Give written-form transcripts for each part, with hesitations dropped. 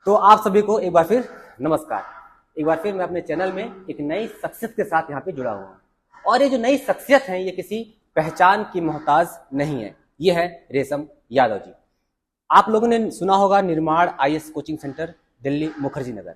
तो आप सभी को एक बार फिर नमस्कार। एक बार फिर मैं अपने चैनल में एक नई शख्सियत के साथ यहाँ पे जुड़ा हुआ हूँ और ये जो नई शख्सियत है ये किसी पहचान की मोहताज नहीं है, ये है रेशम यादव जी। आप लोगों ने सुना होगा Nirman IAS coaching centre Delhi Mukherjee Nagar,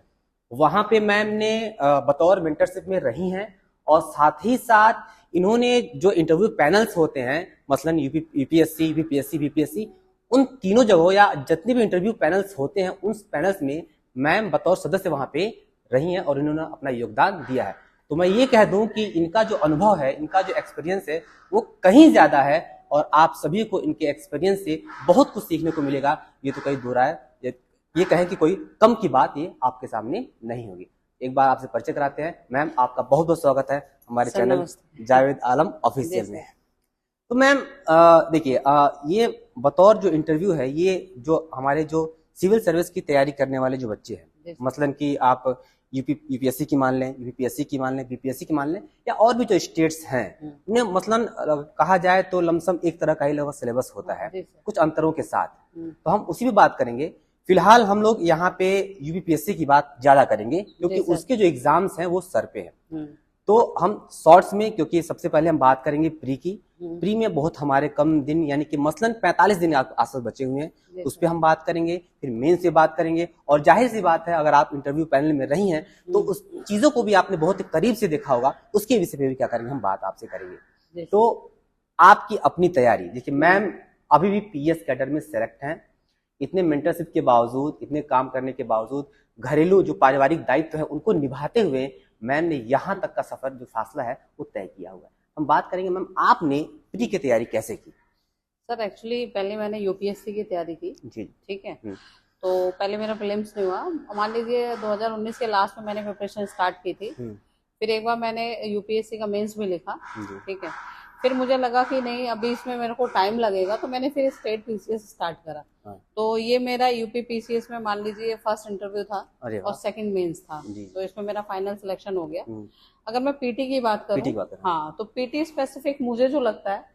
वहां पे मैम ने बतौर मेंटरशिप में रही हैं और साथ ही साथ इन्होंने जो इंटरव्यू पैनल्स होते हैं मसलन यूपीएससी, यूपीपीएससी, बीपीएससी, उन तीनों जगहों या जितने भी इंटरव्यू पैनल्स होते हैं उन पैनल्स में मैम बतौर सदस्य वहां पे रही हैं और इन्होंने अपना योगदान दिया है। तो मैं ये कह दूं कि इनका जो अनुभव है, इनका जो एक्सपीरियंस है वो कहीं ज्यादा है और आप सभी को इनके एक्सपीरियंस से बहुत कुछ सीखने को मिलेगा। ये तो कहीं दूर है, ये कहें कि कोई कम की बात ये आपके सामने नहीं होगी। एक बार आपसे परिचय कराते हैं। मैम आपका बहुत बहुत स्वागत है हमारे चैनल जावेद आलम ऑफिशियल में। तो मैम देखिए, ये बतौर जो इंटरव्यू है, ये जो हमारे जो सिविल सर्विस की तैयारी करने वाले जो बच्चे हैं, मसलन कि आप यूपीएससी की मान लें, यूपीपीएससी की मान लें, बीपीएससी की मान लें, या और भी जो स्टेट्स हैं उन्हें मसलन कहा जाए तो लमसम एक तरह का ही लगभग सिलेबस होता है कुछ अंतरों के साथ। तो हम उसी भी बात करेंगे। फिलहाल हम लोग यहाँ पे यूपीपीएससी की बात ज्यादा करेंगे क्योंकि उसके जो एग्जाम्स हैं वो सर पे हैं। तो हम शॉर्ट्स में, क्योंकि सबसे पहले हम बात करेंगे प्री की। प्री में बहुत हमारे कम दिन यानी कि मसलन 45 दिन आसपास बचे हुए हैं, उस पर हम बात करेंगे। फिर मेन से बात करेंगे और जाहिर सी बात है अगर आप इंटरव्यू पैनल में रही हैं तो उस चीजों को भी आपने बहुत करीब से देखा होगा, उसके विषय पे भी क्या करेंगे हम बात आपसे करेंगे। तो आपकी अपनी तैयारी देखिए, मैम अभी भी पीएस कैडर में सेलेक्ट हैं। इतने मेंटरशिप के बावजूद, इतने काम करने के बावजूद, घरेलू जो पारिवारिक दायित्व है उनको निभाते हुए मैम ने यहाँ तक का सफर जो फासला है वो तय किया हुआ है। हम बात करेंगे मैम आपने प्री की तैयारी कैसे की? सर एक्चुअली पहले मैंने यूपीएससी की तैयारी की जी, ठीक है। तो पहले मेरा प्रीलिम्स नहीं हुआ, मान लीजिए 2019 के लास्ट में मैंने प्रिपरेशन स्टार्ट की थी। फिर एक बार मैंने यूपीएससी का मेंस भी लिखा, ठीक है। फिर मुझे लगा कि नहीं अभी इसमें मेरे को टाइम लगेगा, तो मैंने फिर स्टेट पीसीएस स्टार्ट करा। तो ये मेरा यूपी पीसीएस में मान लीजिए फर्स्ट इंटरव्यू था और सेकंड मेंस था, तो इसमें मेरा फाइनल सिलेक्शन हो गया। अगर मैं पीटी की बात करूं, हाँ, तो पीटी स्पेसिफिक मुझे जो लगता है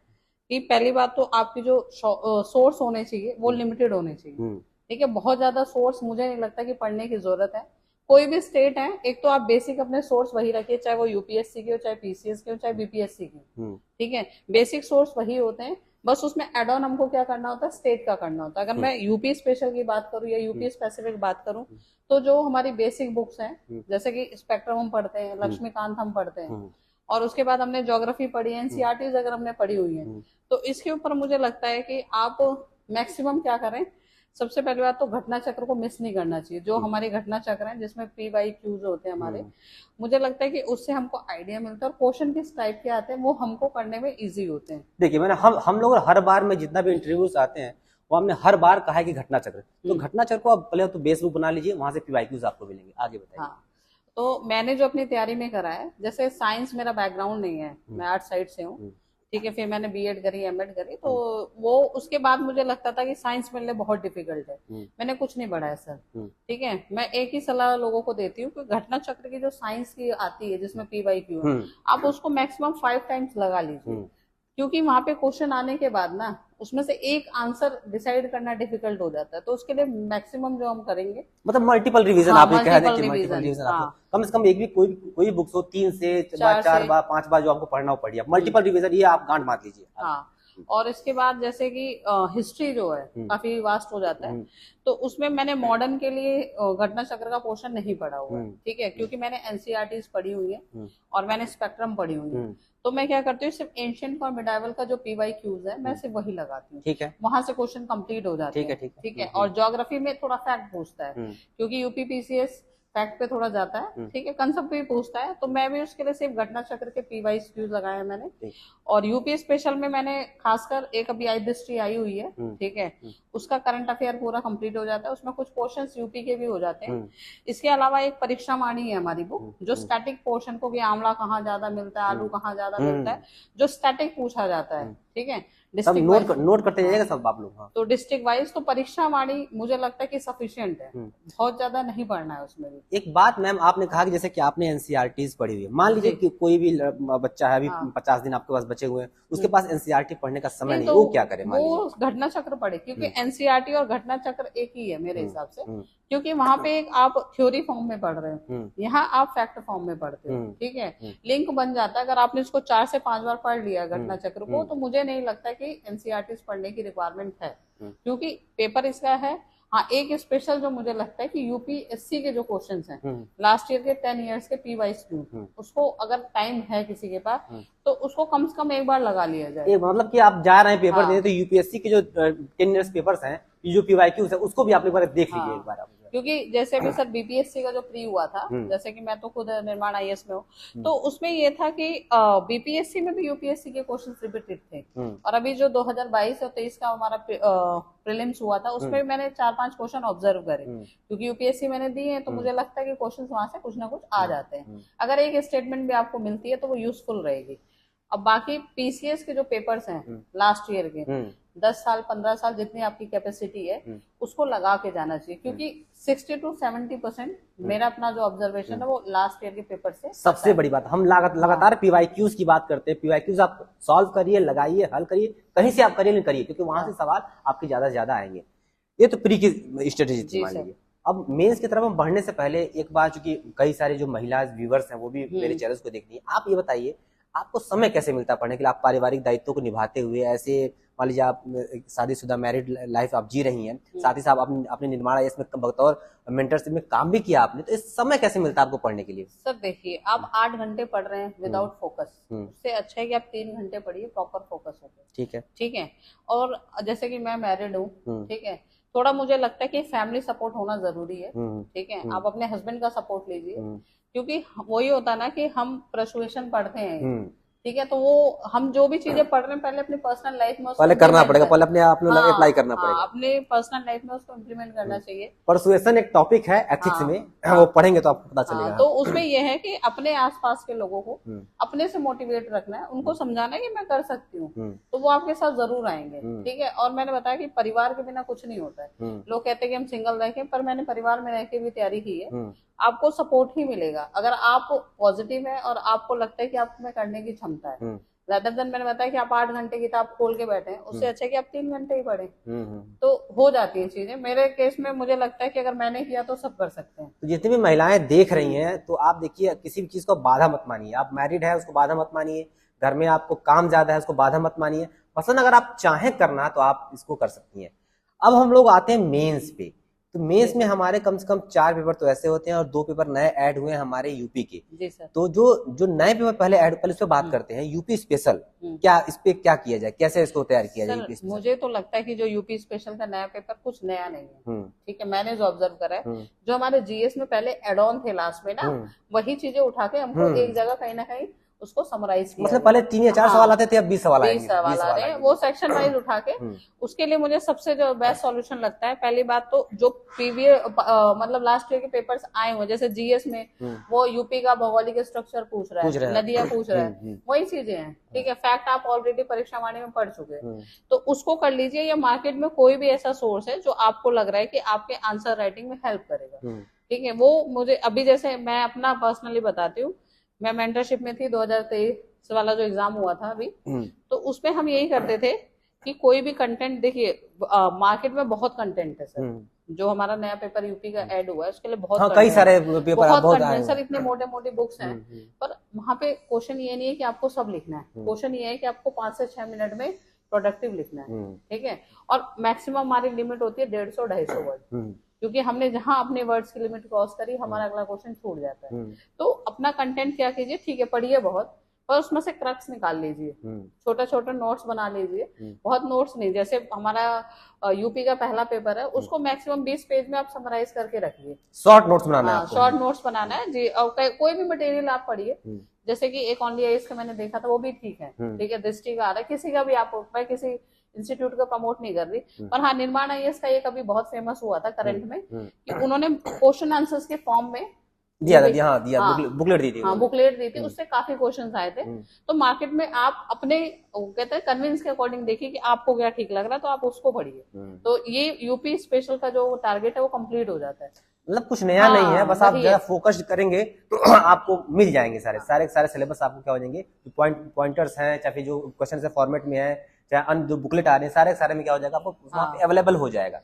कि पहली बात तो आपकी जो सोर्स होने चाहिए वो लिमिटेड होने चाहिए, ठीक है। बहुत ज्यादा सोर्स मुझे नहीं लगता कि पढ़ने की जरूरत है। कोई भी स्टेट है, एक तो आप बेसिक अपने सोर्स वही रखिए, चाहे वो यूपीएससी के हो, चाहे पीसीएस के हो, चाहे बीपीएससी के, ठीक है। बेसिक सोर्स वही होते हैं, बस उसमें एड ऑन हमको क्या करना होता है, स्टेट का करना होता है। अगर मैं यूपी स्पेशल की बात करूं या यूपी स्पेसिफिक बात करूं, तो जो हमारी बेसिक बुक्स हैं जैसे कि स्पेक्ट्रम हम पढ़ते हैं, लक्ष्मीकांत हम पढ़ते हैं, और उसके बाद हमने ज्योग्राफी पढ़ी है, एनसीईआरटीज अगर हमने पढ़ी हुई है, तो इसके ऊपर मुझे लगता है कि आप मैक्सिमम क्या करें, सबसे पहली बात तो घटना चक्र को मिस नहीं करना चाहिए। जो हमारे घटना चक्र हैं जिसमें PYQs होते हैं हमारे, मुझे लगता है कि उससे हमको आइडिया मिलता है और क्वेश्चन किस टाइप के आते हैं वो हमको करने में इजी होते हैं। देखिए मैंने हम लोग हर बार में जितना भी इंटरव्यूज आते हैं वो हमने हर बार कहा है कि घटना चक्र, तो घटना चक्र को आप पहले तो बेस बुक बना लीजिए, वहां से PYQs आपको मिलेंगे। आगे बताइए। हाँ, तो मैंने जो अपनी तैयारी में करा है, जैसे साइंस मेरा बैकग्राउंड नहीं है, मैं आर्ट साइड से हूँ, ठीक है। फिर मैंने बीएड करी, एमएड करी, तो वो उसके बाद मुझे लगता था कि साइंस मिलने बहुत डिफिकल्ट है, मैंने कुछ नहीं पढ़ा है सर, ठीक है। मैं एक ही सलाह लोगों को देती हूँ कि घटना चक्र की जो साइंस की आती है जिसमें PYQ है, आप उसको मैक्सिमम 5 टाइम्स लगा लीजिए, क्योंकि वहां पे क्वेश्चन आने के बाद ना उसमें से एक आंसर डिसाइड करना डिफिकल्ट हो जाता है। तो उसके लिए मैक्सिमम जो हम करेंगे मतलब मल्टीपल रिवीजन, आप ये कह रहे हैं कि मल्टीपल रिवीजन आपको कम से कम एक भी कोई बुक्स हो 3 से 4 बार 5 बार जो आपको पढ़ना हो पढ़िए, मल्टीपल रिवीजन ये आप गांठ मार लीजिए। हाँ, और इसके बाद जैसे कि हिस्ट्री जो है काफी वास्ट हो जाता है, तो उसमें मैंने मॉडर्न के लिए घटना चक्र का पोर्शन नहीं पढ़ा हुआ है, ठीक है, क्योंकि मैंने एनसीईआरटीज पढ़ी हुई है और मैंने स्पेक्ट्रम पढ़ी हुई है। तो मैं क्या करती हूँ, सिर्फ एंशिएंट और मिडाइवल का जो PYQs है मैं सिर्फ वही लगाती हूँ, ठीक है। वहां से क्वेश्चन कंप्लीट हो जाते हैं, ठीक है। और ज्योग्राफी में थोड़ा फैक्ट पूछता है, क्योंकि यूपी पीसीएस फैक्ट पे थोड़ा जाता है, ठीक है, कंसेप्ट भी पूछता है, तो मैं भी उसके लिए सिर्फ घटना चक्र के PYQs लगाए हैं मैंने। और यूपी स्पेशल में मैंने खासकर एक अभी आई हिस्ट्री आई हुई है, ठीक है, उसका करंट अफेयर पूरा कंप्लीट हो जाता है, उसमें कुछ क्वेश्चंस यूपी के भी हो जाते हैं। इसके अलावा एक परीक्षा वाणी है हमारी बुक, जो स्टैटिक पोर्शन को, कि आंवला कहाँ ज्यादा मिलता है, आलू कहाँ ज्यादा मिलता है, जो स्टैटिक पूछा जाता है, ठीक है, सब डिस्ट्रिक्ट नोट करते जाइएगा सब आप लोग। हाँ। तो डिस्ट्रिक्ट वाइज तो परीक्षा वाणी मुझे लगता है कि सफिशिएंट है, बहुत ज्यादा नहीं पढ़ना है उसमें भी। एक बात मैम, आपने कहा कि जैसे कि आपने एनसीईआरटीज पढ़ी हुई है, मान लीजिए कि कोई भी बच्चा है, अभी 50 दिन आपके पास बचे हुए हैं, उसके पास एनसीईआरटी पढ़ने का समय नहीं, तो वो क्या करे? मान वो लीजिए घटना चक्र पढ़े, क्योंकि एनसीईआरटी और घटना चक्र एक ही है मेरे हिसाब से, क्योंकि वहां पे एक आप थ्योरी फॉर्म में पढ़ रहे हो, यहाँ आप फैक्ट फॉर्म में पढ़ते हो, ठीक है, लिंक बन जाता है। अगर आपने इसको 4 से 5 बार पढ़ लिया घटना चक्र को, तो मुझे नहीं लगता कि एनसीईआरटी पढ़ने की रिक्वायरमेंट है, क्योंकि पेपर इसका है। हाँ, एक स्पेशल जो मुझे लगता है कि यूपीएससी के जो क्वेश्चंस हैं लास्ट ईयर के 10 इयर्स के पीवाइज क्यू, उसको अगर टाइम है किसी के पास तो उसको कम से कम एक बार लगा लिया जाए। मतलब कि आप जा रहे हैं पेपर देने, तो यूपीएससी के जो 10 इयर्स पेपर्स हैं, जो पीवाईक्यूज है, उसको भी आप एक बार देख लीजिए एक बार आप। क्योंकि जैसे अभी सर बीपीएससी का जो प्री हुआ था, जैसे कि मैं तो खुद निर्माण आईएएस में हूँ, तो उसमें ये था कि बीपीएससी में भी यूपीएससी के क्वेश्चन रिपीटेड थे, और अभी जो 2022 और 23 का हमारा प्रीलिम्स हुआ था, उसमें मैंने 4-5 क्वेश्चन ऑब्जर्व करे, क्योंकि यूपीएससी मैंने दिए हैं, तो मुझे लगता है कि क्वेश्चन वहां से कुछ ना कुछ आ जाते हैं। अगर एक स्टेटमेंट भी आपको मिलती है तो वो यूजफुल रहेगी। अब बाकी पीसीएस के जो पेपर्स हैं लास्ट ईयर के, 10 साल 15 साल जितनी आपकी कैपेसिटी है, उसको लगा के जाना चाहिए, क्योंकि 60 to 70% मेरा अपना जो ऑब्जर्वेशन है वो लास्ट ईयर के पेपर से। सबसे बड़ी बात, हम लगातार पीवाईक्यूज की बात करते हैं। पीवाईक्यूज आप सॉल्व करिए, लगाइए, हल करिए, कहीं से आप करिए नहीं करिए, क्योंकि वहां से सवाल आपके ज्यादा से ज्यादा आएंगे। ये तो प्री की स्ट्रेटेजी थी, मान लीजिए। अब मेंस की तरफ हम बढ़ने से पहले एक बात, चूंकि कई सारे जो महिला व्यूवर्स हैं वो भी मेरे चैनल्स को देखनी है, आप ये बताइए आपको समय कैसे मिलता है पढ़ने के लिए? आप पारिवारिक दायित्वों को निभाते हुए, ऐसे मान लीजिए आप शादीशुदा मैरिड लाइफ आप जी रही हैं, साथ ही साथ अपने निर्माण आईएएस में बतौर मेंटरशिप में काम भी किया आपने, तो इस समय कैसे मिलता है आपको पढ़ने के लिए? सर देखिए, आप 8 घंटे पढ़ रहे हैं विदाउट फोकस, उससे अच्छा है कि आप 3 घंटे पढ़िए प्रॉपर फोकस होकर। ठीक है, ठीक है। और जैसे कि मैं मैरिड हूँ, ठीक है, थोड़ा मुझे लगता है कि फैमिली सपोर्ट होना जरूरी है, ठीक है। आप अपने हस्बैंड का सपोर्ट लीजिए, क्योंकि वही होता ना कि हम प्रसुएशन पढ़ते हैं, ठीक है, तो वो हम जो भी चीजें पढ़ रहे हैं पहले अपनी पर्सनल लाइफ में पहले करना पड़ेगा, पहले अपने आप में अप्लाई करना पड़ेगा, अपने पर्सनल लाइफ में उसको इम्प्लीमेंट करना चाहिए। परसुएशन एक टॉपिक है एथिक्स में, वो पढ़ेंगे तो आपको पता चलेगा। तो उसमें ये है कि अपने आसपास के लोगों को अपने से मोटिवेट रखना है, उनको समझाना है कि मैं कर सकती हूँ, तो वो आपके साथ जरूर आएंगे, ठीक है। और मैंने बताया कि परिवार के बिना कुछ नहीं होता है। लोग कहते हैं कि हम सिंगल रह के, पर मैंने परिवार में रह के भी तैयारी की है, आपको सपोर्ट ही मिलेगा अगर आप पॉजिटिव है और आपको लगता है कि आप में करने की क्षमता है। ज्यादा दिन मैंने बताया कि आप 8 घंटे किताब खोल के बैठे हैं, उससे अच्छा है कि आप 3 घंटे ही पढ़े, तो हो जाती है चीजें। मेरे केस में मुझे लगता है कि अगर मैंने किया तो सब कर सकते हैं। तो जितनी भी महिलाएं देख रही हैं, तो आप देखिए, किसी भी चीज को बाधा मत मानिए। आप मैरिड है उसको बाधा मत मानिए, घर में आपको काम ज्यादा है उसको बाधा मत मानिए। मसलन अगर आप चाहें करना तो आप इसको कर सकती हैं। अब हम लोग आते हैं मेंस पे। तो मेंस में हमारे कम से कम 4 पेपर तो ऐसे होते हैं, और 2 पेपर नए ऐड हुए हैं हमारे यूपी के। जी सर। तो जो नए पेपर पहले इस पे बात करते हैं, यूपी स्पेशल, क्या इस पे क्या किया जाए, कैसे इसको तैयार किया जाए यूपी स्पेशल? मुझे तो लगता है कि जो यूपी स्पेशल का नया पेपर कुछ नया नहीं है, ठीक है। मैंने जो ऑब्जर्व करा है, जो हमारे जीएस में पहले एड ऑन थे लास्ट में ना, वही चीजें उठा के हमको एक जगह कहीं ना कहीं उसको समराइज किया। मतलब पहले 3 या 4 सवाल आते थे, अब 20 सवाल आएंगे। 20 सवाल आ रहे हैं, वो सेक्शन वाइज उठा के। उसके लिए मुझे सबसे जो बेस्ट सॉल्यूशन लगता है, पहली बात तो जो प्रीवियस मतलब लास्ट ईयर के पेपर्स आए हुए, जैसे जीएस में वो यूपी का भौगोलिक स्ट्रक्चर पूछ रहा है, नदियां पूछ रहा है, वही चीजें हैं, ठीक है। फैक्ट आप ऑलरेडी परीक्षा वाणी में पढ़ चुके हैं, तो उसको कर लीजिए। या मार्केट में कोई भी ऐसा सोर्स है जो आपको लग रहा है कि आपके आंसर राइटिंग में हेल्प करेगा, ठीक है, वो मुझे अभी, जैसे मैं अपना पर्सनली बताती हूँ, मैं मेंटरशिप में थी 2023 वाला जो एग्जाम हुआ था अभी, तो उसमें हम यही करते थे कि कोई भी कंटेंट, देखिए मार्केट में बहुत कंटेंट है सर, जो हमारा नया पेपर यूपी का ऐड हुआ है उसके लिए बहुत कई सारे पेपर बहुत कंटेंट सर, इतने मोटे मोटे बुक्स हैं, पर वहां पे क्वेश्चन ये नहीं है कि आपको सब लिखना है, क्वेश्चन ये है कि आपको 5 से 6 मिनट में प्रोडक्टिव लिखना है, ठीक है। और मैक्सिमम हमारी लिमिट होती है 150-250 वर्ड, क्योंकि हमने जहां अपने वर्ड्स की लिमिट क्रॉस करी, हमारा अगला क्वेश्चन छूट जाता है। तो अपना कंटेंट क्या कीजिए, ठीक है पढ़िए बहुत, पर उसमें से क्रक्स निकाल लीजिए, छोटा छोटा नोट्स बना लीजिए। बहुत नोट्स नहीं, जैसे हमारा यूपी का पहला पेपर है, उसको मैक्सिमम 20 पेज में आप समराइज करके रखिए। शॉर्ट नोट्स बनाना है, शॉर्ट नोट्स बनाना है जी। और कोई भी मटेरियल आप पढ़िए, जैसे कि एक ओनली आईएएस का मैंने देखा था, वो भी ठीक है, ठीक है। दृष्टि का आ रहा है, किसी का भी आप, मैं किसी इंस्टीट्यूट का प्रमोट नहीं कर रही, पर हाँ, निर्माण आईएएस का एक अभी बहुत फेमस हुआ था करंट में, कि उन्होंने क्वेश्चन आंसर्स के फॉर्म में दिया था, हाँ दिया, बुकलेट दी थी। हाँ बुकलेट दी थी, उससे काफी क्वेश्चंस आए थे। तो मार्केट में आप अपने कहते हैं कन्विंस के अकॉर्डिंग देखिए कि आपको क्या ठीक लग रहा है, तो आप उसको पढ़िए। तो ये यूपी स्पेशल का जो टारगेट है वो कंप्लीट हो जाता है। मतलब कुछ नया नहीं है, बस आप जरा फोकस करेंगे तो आपको मिल जाएंगे सारे सिलेबस आपको क्या हो जाएंगे, पॉइंटर्स हैं, चाहे जो क्वेश्चन है फॉर्मेट में है, चाहे अन्य जो बुकलेट आ रहे हैं, सारे में क्या हो जाएगा, आपको वहाँ पे अवेलेबल हो जाएगा।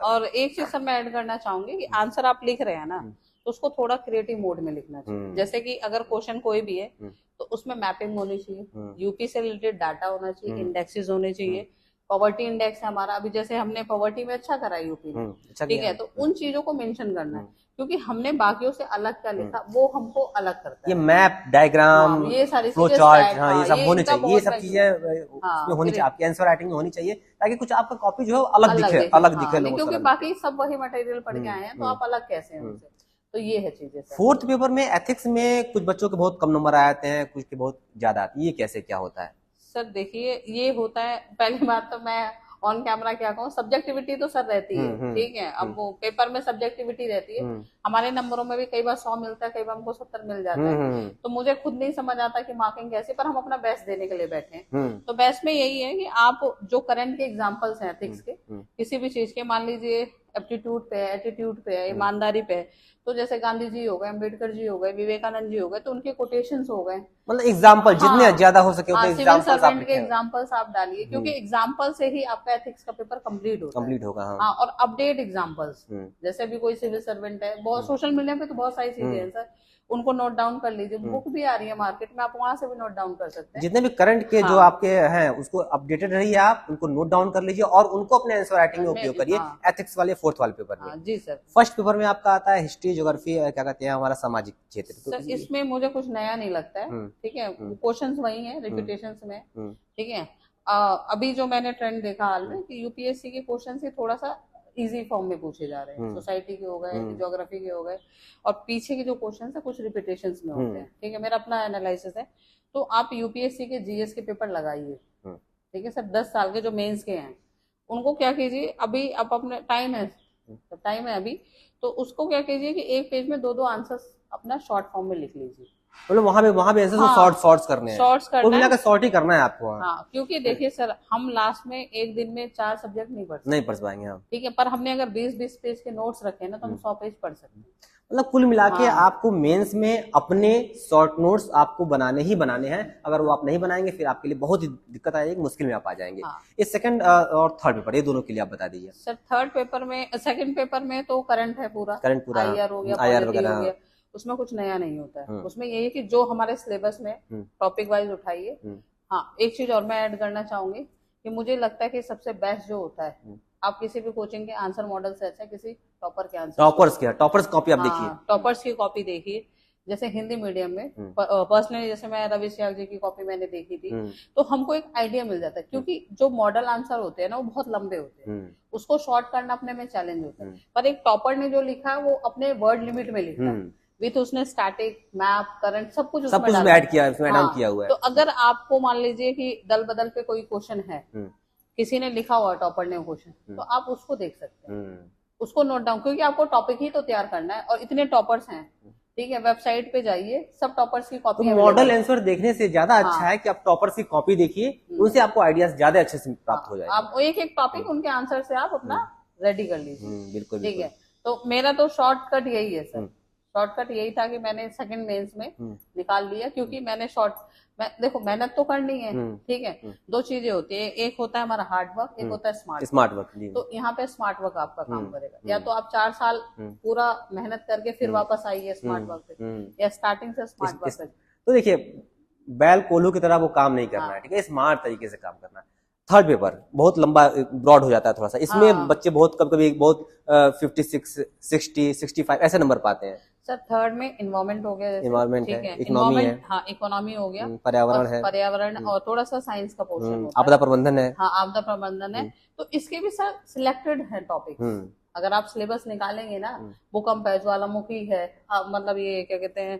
और एक चीज सर मैं ऐड करना चाहूंगी कि आंसर आप लिख रहे हैं ना, तो उसको थोड़ा क्रिएटिव मोड में लिखना चाहिए। जैसे कि अगर क्वेश्चन कोई भी है तो उसमें मैपिंग होनी चाहिए, यूपी से रिलेटेड डाटा होना चाहिए, इंडेक्सेस होने चाहिए, पॉवर्टी इंडेक्स है हमारा, अभी जैसे हमने पॉवर्टी में अच्छा करा यूपी में, ठीक है, तो उन चीजों को मेंशन करना है, क्योंकि हमने बाकियों से अलग क्या लिखा वो हमको अलग करता है। ये मैप, डायग्राम, ये सारी फ्लो चार्ट, हाँ ये सब होने चाहिए, ये सब चीजें होनी चाहिए आपकी आंसर राइटिंग में होनी चाहिए, ताकि कुछ आपका कॉपी जो है अलग दिखे लोगों को, क्योंकि बाकी सब वही मटेरियल पढ़ के आए हैं, तो आप अलग कैसे हैं उनसे। तो ये है चीजें। फोर्थ पेपर में एथिक्स में कुछ बच्चों के बहुत कम नंबर आते हैं, कुछ के बहुत ज्यादा आते हैं, ये कैसे क्या होता है? सर देखिए ये होता है, पहली बात तो मैं ऑन कैमरा क्या कहूँ, सब्जेक्टिविटी तो सर रहती है, ठीक है। अब वो पेपर में सब्जेक्टिविटी रहती है, हमारे नंबरों में भी कई बार 100 मिलता है, कई बार हमको 70 मिल जाता है। तो मुझे खुद नहीं समझ आता कि मार्किंग कैसे, पर हम अपना बेस्ट देने के लिए बैठे हैं। तो बेस्ट में यही है कि आप जो करंट के एग्जाम्पल्स हैं एथिक्स के, किसी भी चीज के, मान लीजिए एप्टीट्यूड पे है, एटीट्यूड पे है, ईमानदारी पे है, तो जैसे गांधी जी हो गए, अम्बेडकर जी हो गए, विवेकानंद जी हो गए, तो उनके कोटेशंस हो गए, मतलब एग्जाम्पल जितने ज्यादा हो सके उतने सिविल सर्वेंट के एग्जाम्पल्स आप डालिए, क्योंकि एग्जाम्पल से ही आपका एथिक्स का पेपर कंप्लीट होगा। हाँ, और अपडेट एग्जाम्पल्स, जैसे भी कोई सिविल सर्वेंट है, बहुत सोशल मीडिया पे तो बहुत सारी चीजें हैं सर, उनको नोट डाउन कर लीजिए, बुक भी आ रही है मार्केट में, आप वहां से भी नोट डाउन कर सकते हैं। जितने भी करंट के जो आपके हैं उसको अपडेटेड रहिए, आप उनको नोट डाउन कर लीजिए और उनको अपने आंसर राइटिंग में उपयोग करिए एथिक्स वाले फोर्थ वाले पेपर में। जी सर। फर्स्ट पेपर में आपका आता है हिस्ट्री, ज्योग्राफी, क्या कहते हैं हमारा सामाजिक क्षेत्र। सर इसमें मुझे कुछ नया नहीं लगता है, ठीक है, क्वेश्चंस वही हैं रिपीटेशंस में, ठीक है। अभी जो मैंने ट्रेंड देखा हाल में कि यूपीएससी के क्वेश्चन से थोड़ा सा इजी फॉर्म में पूछे जा रहे हैं, सोसाइटी के हो गए, ज्योग्राफी के हो गए, और पीछे के जो क्वेश्चन है कुछ रिपीटेशंस में होते हैं, ठीक है, मेरा अपना एनालिसिस है। तो आप यूपीएससी के जीएस के पेपर लगाइए, ठीक है सर, 10 साल के जो मेंस के हैं उनको क्या कीजिए, अभी आप अपने टाइम है अभी, तो उसको क्या कीजिए कि एक पेज में 2-2 आंसर्स अपना शॉर्ट फॉर्म में लिख लीजिए, मतलब वहां पे आंसर शॉर्ट्स करने हैं, शॉर्ट्स करना है, मिलाकर शॉर्ट ही करना है आपको। हाँ, क्योंकि देखिए सर हम लास्ट में एक दिन में 4 सब्जेक्ट नहीं पढ़ पाएंगे, ठीक है, पर हमने अगर 20-20 पेज के नोट्स रखे ना तो हम 100 पेज पढ़ सकते हैं। मतलब कुल मिला के आपको मेंस में अपने शॉर्ट नोट्स आपको बनाने हैं, अगर वो आप नहीं बनाएंगे फिर आपके लिए बहुत ही दिक्कत आएगी, मुश्किल में आप आ जाएंगे। इस सेकंड और थर्ड पेपर, ये दोनों के लिए आप बता दीजिए सर। थर्ड पेपर में, सेकंड पेपर में तो करंट है पूरा, आईआर हो गया, आईआर वगैरह, उसमें कुछ नया नहीं होता है। उसमें यही है कि जो हमारे सिलेबस में टॉपिक वाइज उठाइए। हाँ, एक चीज और मैं ऐड करना चाहूंगी कि मुझे लगता है कि सबसे बेस्ट जो होता है, आप किसी भी कोचिंग के आंसर मॉडल से अच्छा किसी टॉपर के आंसर, टॉपर्स कॉपी आप देखिए, टॉपर्स की कॉपी देखिए। जैसे हिंदी मीडियम में पर्सनली जैसे मैं रवि सियाल जी की कॉपी मैंने देखी थी, तो हमको एक आइडिया मिल जाता है, क्योंकि जो मॉडल आंसर होते हैं ना वो बहुत लंबे होते हैं, उसको शॉर्ट करना अपने में चैलेंज होता है। पर एक टॉपर ने जो लिखा है वो अपने वर्ड लिमिट में लिखा है, विथ उसने स्टैटिक, मैप, करंट सब कुछ उसमें ऐड किया, उसमें डाउन किया हुआ है। तो अगर आपको मान लीजिए कि दल बदल पे कोई क्वेश्चन है, किसी ने लिखा हुआ टॉपर ने क्वेश्चन, तो आप उसको देख सकते हैं, उसको नोट डाउन, क्योंकि आपको टॉपिक ही तो तैयार करना है, और इतने टॉपर्स हैं, ठीक है, वेबसाइट पे जाइए, सब टॉपर्स की कॉपी। तो मॉडल आंसर देखने से ज्यादा अच्छा है कि आप टॉपर्स की कॉपी देखिए, उनसे आपको आइडियाज ज्यादा अच्छे से प्राप्त हो जाएगा। आप एक टॉपिक उनके आंसर से आप अपना रेडी कर लीजिए, बिल्कुल, ठीक है। तो मेरा तो शॉर्टकट यही है सर, शॉर्टकट यही था कि मैंने सेकंड मेंस में निकाल लिया, क्योंकि मैंने देखो मेहनत तो करनी है, ठीक है, 2 चीजें होती है, एक होता है हमारा हार्ड वर्क, एक होता है स्मार्ट वर्क। तो यहाँ पे स्मार्ट वर्क आपका काम करेगा, या तो आप 4 साल पूरा मेहनत करके फिर वापस आइए स्मार्ट वर्क पे, या स्टार्टिंग से स्मार्ट वर्क पे। तो देखिए बैल कोल्हू की तरह वो काम नहीं करना है, ठीक है, स्मार्ट तरीके से काम करना है। थर्ड पेपर बहुत लंबा ब्रॉड हो जाता है थोड़ा सा, इसमें बच्चे बहुत कभी 56, 60, 65 ऐसे नंबर पाते हैं। सर थर्ड में इन्वायरमेंट हो गया, इन्वायरमेंट है, इकोनॉमी है, हाँ इकोनॉमी हो गया, पर्यावरण और थोड़ा सा साइंस का पोर्शन होता है, आपदा प्रबंधन है, हाँ आपदा प्रबंधन है। तो इसके भी सर सिलेक्टेड है टॉपिक, अगर आप सिलेबस निकालेंगे ना, भूकंप है, ज्वालामुखी है, मतलब ये क्या कहते हैं,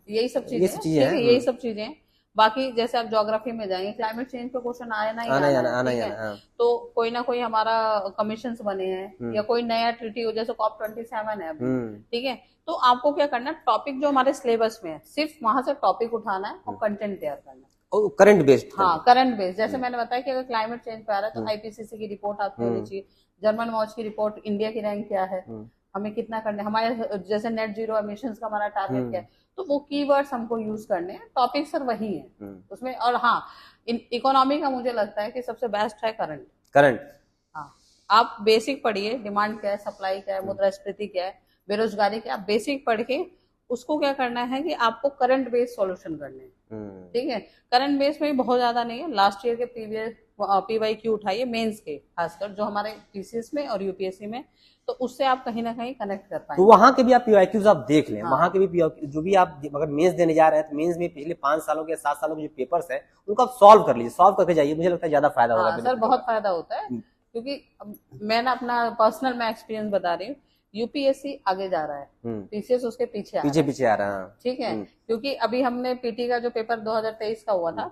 यही सब चीजें, यही सब चीजें, बाकी जैसे आप ज्योग्राफी में जाएंगे, क्लाइमेट चेंज पे क्वेश्चन आना ही आना है, हाँ। तो कोई ना कोई हमारा कमीशन बने हैं या कोई नया ट्रीटी हो, जैसे COP27 है अभी, ठीक है। तो आपको क्या करना है, टॉपिक जो हमारे सिलेबस में है सिर्फ वहां से टॉपिक उठाना है और कंटेंट तैयार करना है, करंट बेस्ड। हाँ, करंट बेस्ड। जैसे मैंने बताया कि अगर क्लाइमेट चेंज पे आ रहा है तो IPCC की रिपोर्ट आपकी होनी चाहिए, जर्मन वॉच की रिपोर्ट, इंडिया की रैंक क्या है, हमें कितना करना है, हमारे जैसे नेट जीरो एमिशंस का हमारा टारगेट क्या है। तो वो कीवर्ड्स हमको यूज करने हैं, टॉपिक सर वही है उसमें। और हाँ, इकोनॉमी का मुझे लगता है कि सबसे बेस्ट है करंट। हाँ, आप बेसिक पढ़िए, डिमांड क्या है, सप्लाई क्या है, मुद्रास्फीति क्या है, बेरोजगारी क्या है, आप बेसिक पढ़ के उसको क्या करना है कि आपको करंट बेस्ड सॉल्यूशन करने हैं, ठीक है। करंट बेस्ड में बहुत ज्यादा नहीं है, लास्ट ईयर के PYQ उठाइए मेंस के, खासकर जो हमारे TCS में और UPSC में, तो उससे आप कहीं ना कहीं कनेक्ट कर पाएंगे। तो वहां के भी आप PYQs आप देख लें, हाँ। वहां के भी जो भी आप अगर मेंस देने जा रहे हैं तो मेंस में पिछले 5 सालों के 7 सालों के जो पेपर्स है उनको आप सॉल्व कर लीजिए, सॉल्व करके जाइए, मुझे लगता है ज्यादा फायदा होगा। सर बहुत फायदा होता है, क्योंकि मैं ना अपना पर्सनल मैं एक्सपीरियंस बता रही हूँ, UPSC आगे जा रहा है, TCS उसके पीछे आ रहा है, ठीक है। क्योंकि अभी हमने PT का जो पेपर 2023 का हुआ था,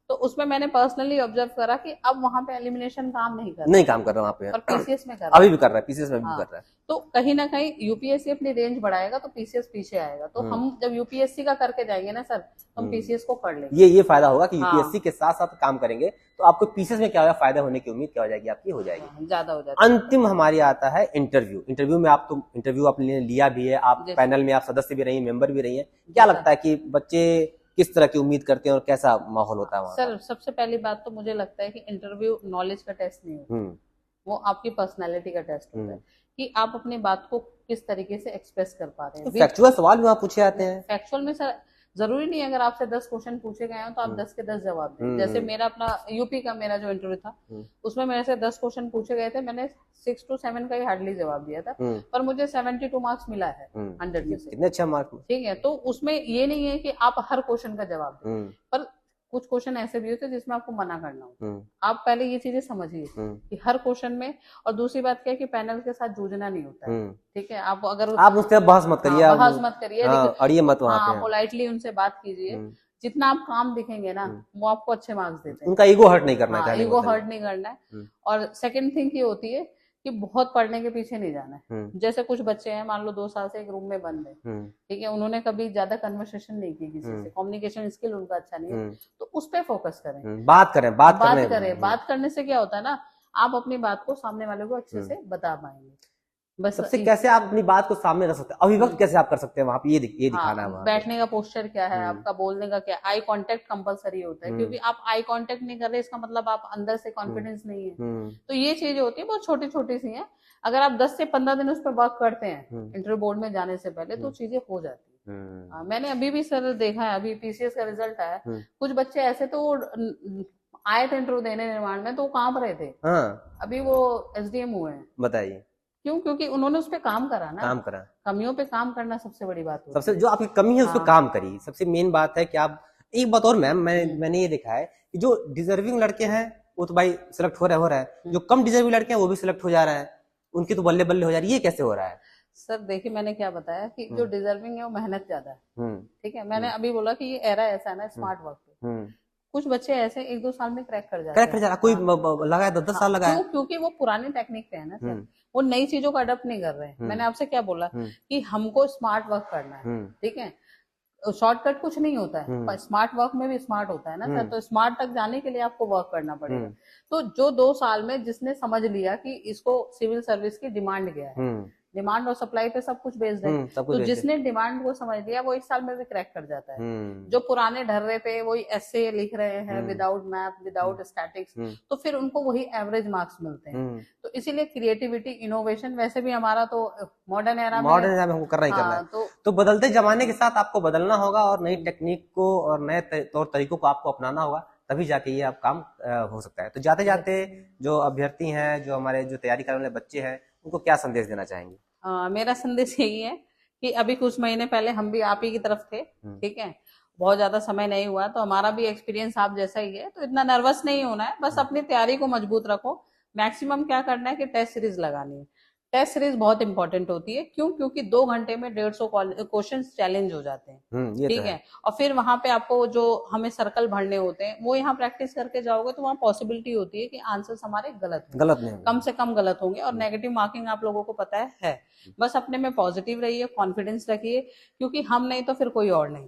तो उसमें मैंने पर्सनली ऑब्जर्व करा कि अब वहां पे एलिमिनेशन काम नहीं कर रहा वहां पे, और PCS में कर रहा है, अभी भी कर रहा है, PCS में भी कर रहा है। तो कहीं ना कहीं UPSC अपनी रेंज बढ़ाएगा तो PCS पीछे आएगा। तो हम जब UPSC का करके जाएंगे ना सर, तो हम PCS को पढ़ लेंगे। ये फायदा होगा कि UPSC के साथ साथ काम करेंगे तो आपको PCS में क्या होगा, फायदा होने की उम्मीद क्या हो जाएगी, आपकी हो जाएगी, ज्यादा हो जाएगी। अंतिम हमारी आता है इंटरव्यू में आप तो इंटरव्यू आपने लिया भी है, आप पैनल में आप सदस्य भी रही हैं, मेंबर भी रही हैं, क्या लगता है कि बच्चे किस तरह की उम्मीद करते हैं और कैसा माहौल होता है वहाँ? सर सबसे पहली बात तो मुझे लगता है कि इंटरव्यू नॉलेज का टेस्ट नहीं होता, वो आपकी पर्सनालिटी का टेस्ट होता है कि आप अपनी बात को किस तरीके से एक्सप्रेस कर पा रहे हैं। फैक्चुअल सवाल भी वहाँ पूछे जाते हैं। फैक्चुअल में सर जरूरी नहीं है अगर आपसे 10 क्वेश्चन पूछे गए हो तो आप 10 के 10 जवाब दें। जैसे मेरा अपना यूपी का मेरा जो इंटरव्यू था उसमें मेरे से 10 क्वेश्चन पूछे गए थे, मैंने 6 to 7 का ही हार्डली जवाब दिया था, पर मुझे 72 मार्क्स मिला है 100 में से। कितने अच्छा मार्क्स, ठीक है। तो उसमें ये नहीं है कि आप हर क्वेश्चन का जवाब दें, पर कुछ क्वेश्चन ऐसे भी होते हैं जिसमें आपको मना करना हो। आप पहले ये चीजें समझिए कि हर क्वेश्चन में, और दूसरी बात क्या है कि पैनल के साथ जूझना नहीं होता है, ठीक है। आप अगर आप उससे बहस मत करिए, बहस मत करिए, अड़िए मत वहाँ पे, पोलाइटली उनसे बात कीजिए। जितना आप काम दिखेंगे ना वो आपको अच्छे मार्क्स देते हैं। उनका ईगो हर्ट नहीं करना है, ईगो हर्ट नहीं करना है। और सेकंड थिंग ये होती है कि बहुत पढ़ने के पीछे नहीं जाना है। जैसे कुछ बच्चे हैं, मान लो 2 साल से एक रूम में बंद है, ठीक है, उन्होंने कभी ज्यादा कन्वर्सेशन नहीं की किसी से, कम्युनिकेशन स्किल उनका अच्छा नहीं है, तो उस पे फोकस करें, बात करने से क्या होता है ना, आप अपनी बात को सामने वाले को अच्छे से बता पाएंगे। बस सबसे कैसे आप अपनी बात को सामने रख सकते हैं, अभिव्यक्त कैसे आप कर सकते हैं वहां पे, ये दिखाना है। बैठने का पोस्चर क्या है आपका, बोलने का क्या, आई कांटेक्ट कंपलसरी होता है, क्योंकि आप आई कांटेक्ट नहीं कर रहे इसका मतलब आप अंदर से कॉन्फिडेंस नहीं है। तो ये चीजें होती है, बहुत छोटी छोटी सी हैं। अगर आप 10 से 15 दिन उस पर वर्क करते हैं इंटरव्यू बोर्ड में जाने से पहले, तो चीजें हो जाती है। मैंने अभी भी सर देखा है, अभी PCS का रिजल्ट आया, कुछ बच्चे ऐसे तो आए थे इंटरव्यू देने निर्माण में, तो वो कांप रहे थे, अभी वो SDM हुए हैं। बताइए क्यों? क्योंकि उन्होंने उस पर काम करा ना, कमियों पे काम करना सबसे बड़ी बात होती है। सबसे जो आपकी कमी है उस पर काम करिए, सबसे मेन बात है कि आप एक बात और मैम, मैंने ये देखा है कि जो डिजर्विंग लड़के हैं वो तो भाई सिलेक्ट हो रहा है, जो कम डिजर्विंग लड़के हैं वो भी सिलेक्ट हो जा रहा है, उनकी तो बल्ले बल्ले हो जा रही है। ये कैसे हो रहा है? सर देखिए, मैंने क्या बताया कि जो डिजर्विंग है वो मेहनत ज्यादा है, ठीक है। मैंने अभी बोला कि ये एरा ऐसा है ना स्मार्ट वर्क पे, कुछ बच्चे ऐसे 1-2 साल में क्रैक कर जाते हैं, कोई लगाया 10 साल लगाया, क्योंकि वो पुराने टेक्निक पे है ना सर, वो नई चीजों को अडॉप्ट नहीं कर रहे हैं। मैंने आपसे क्या बोला कि हमको स्मार्ट वर्क करना है, ठीक है, शॉर्टकट कुछ नहीं होता है, स्मार्ट वर्क में भी स्मार्ट होता है ना सर। तो स्मार्ट तक जाने के लिए आपको वर्क करना पड़ेगा। तो जो 2 साल में जिसने समझ लिया कि इसको सिविल सर्विस की डिमांड क्या है, डिमांड और सप्लाई पे सब कुछ बेस्ड है, तो जिसने डिमांड को समझ लिया वो 1 साल में भी क्रैक कर जाता है। जो पुराने ढर रहे थे वही ऐसे लिख रहे हैं विदाउट मैथ, विदाउट स्टैटिक्स, तो फिर उनको वही एवरेज मार्क्स मिलते हैं। तो इसीलिए क्रिएटिविटी, इनोवेशन, वैसे भी हमारा तो मॉडर्न एरा में हमको करना ही करना है। तो बदलते जमाने के साथ आपको बदलना होगा और नई टेक्निक को और नए तौर तरीकों को आपको अपनाना होगा, तभी जाके ये आप काम हो सकता है। तो जाते जाते जो अभ्यर्थी हैं, जो हमारे जो तैयारी करने वाले बच्चे हैं, उनको क्या संदेश देना चाहेंगे? मेरा संदेश यही है कि अभी कुछ महीने पहले हम भी आप ही की तरफ थे, ठीक है, बहुत ज्यादा समय नहीं हुआ, तो हमारा भी एक्सपीरियंस आप जैसा ही है, तो इतना नर्वस नहीं होना है, बस अपनी तैयारी को मजबूत रखो। मैक्सिमम क्या करना है कि टेस्ट सीरीज लगानी है। टेस्ट सीरीज बहुत इंपॉर्टेंट होती है। क्यों? क्योंकि 2 घंटे में 150 क्वेश्चन चैलेंज हो जाते हैं। ये ठीक तो है। और फिर वहां पे आपको जो हमें सर्कल भरने होते हैं वो यहाँ प्रैक्टिस करके जाओगे तो वहाँ पॉसिबिलिटी होती है कि आंसर्स हमारे गलत नहीं कम से कम गलत होंगे। और नेगेटिव मार्किंग आप लोगों को पता है। बस अपने में पॉजिटिव रहिए, कॉन्फिडेंस रखिए, क्योंकि हम नहीं तो फिर कोई और नहीं,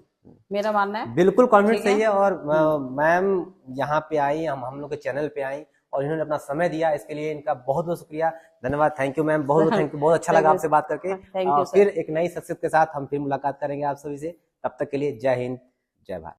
मेरा मानना है। बिल्कुल कॉन्फिडेंस ठीक है? सही है। और मैम यहाँ पे आई, हम लोग के चैनल पे आई और इन्होंने अपना समय दिया, इसके लिए इनका बहुत बहुत शुक्रिया, धन्यवाद। थैंक यू मैम, बहुत थैंक यू, बहुत अच्छा लगा आपसे बात करके। थैंक यू फिर एक नई शख्सियत के साथ हम फिर मुलाकात करेंगे आप सभी से। तब तक के लिए जय हिंद, जय भारत।